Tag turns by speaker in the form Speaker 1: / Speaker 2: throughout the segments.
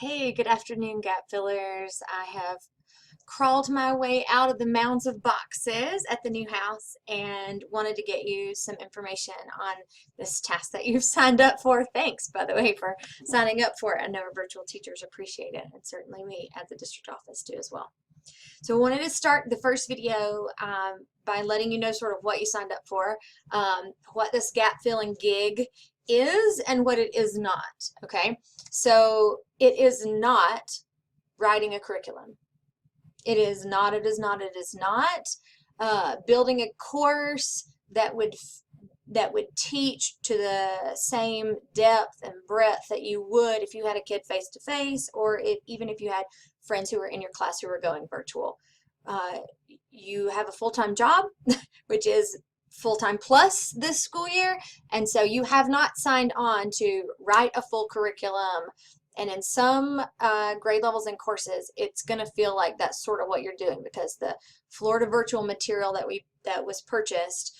Speaker 1: Hey, good afternoon, gap fillers. I have crawled my way out of the mounds of boxes at the new house and wanted to get you some information on this task that you've signed up for. Thanks, by the way, for signing up for it. I know our virtual teachers appreciate it, and certainly we at the district office do as well. So I wanted to start the first video by letting you know sort of what you signed up for, what this gap filling gig is and what it is not, okay? So it is not writing a curriculum. It is not, it is not, it is not building a course that would teach to the same depth and breadth that you would if you had a kid face to face, or even if you had friends who were in your class who were going virtual. You have a full-time job, which is full-time plus this school year, and so you have not signed on to write a full curriculum. And in some grade levels and courses, it's going to feel like that's sort of what you're doing, because the Florida virtual material that was purchased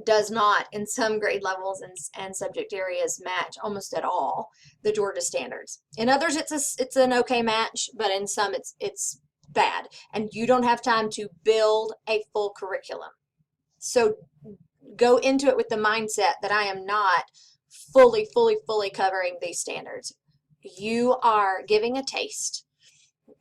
Speaker 1: does not, in some grade levels and subject areas, match almost at all the Georgia standards. In others, it's an okay match, but in some it's bad, and you don't have time to build a full curriculum. So go into it with the mindset that I am not fully covering these standards. You are giving a taste.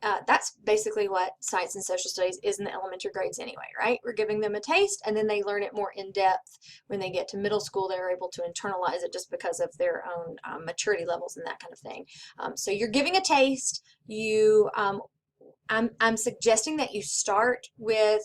Speaker 1: That's basically what science and social studies is in the elementary grades anyway, right? We're giving them a taste, and then they learn it more in depth. When they get to middle school, they're able to internalize it just because of their own maturity levels and that kind of thing. So you're giving a taste. I'm suggesting that you start with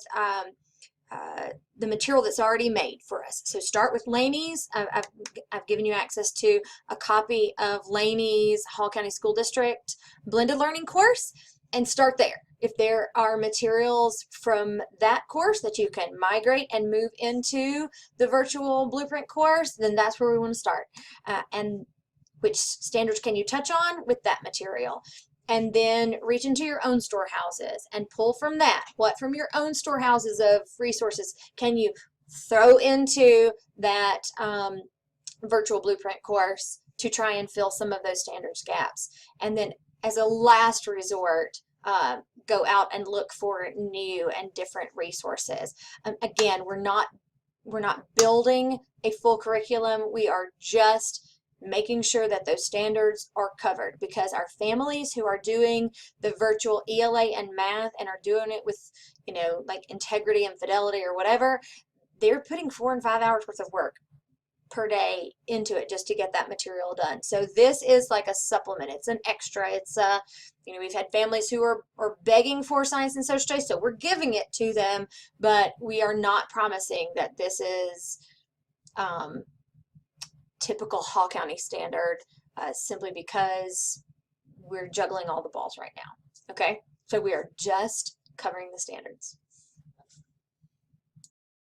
Speaker 1: the material that's already made for us. So start with Laney's. I've given you access to a copy of Laney's Hall County School District blended learning course, and start there. If there are materials from that course that you can migrate and move into the virtual blueprint course, then that's where we want to start. And which standards can you touch on with that material? And then reach into your own storehouses and pull from that. What from your own storehouses of resources can you throw into that virtual blueprint course to try and fill some of those standards gaps? And then as a last resort, go out and look for new and different resources. Again, we're not building a full curriculum. We are just making sure that those standards are covered, because our families who are doing the virtual ELA and math and are doing it with, you know, like integrity and fidelity or whatever, they're putting 4 and 5 hours worth of work per day into it just to get that material done. So this is like a supplement. It's an extra. It's you know, we've had families who are begging for science and social studies, so we're giving it to them, but we are not promising that this is typical Hall County standard, simply because we're juggling all the balls right now. Okay, so we are just covering the standards.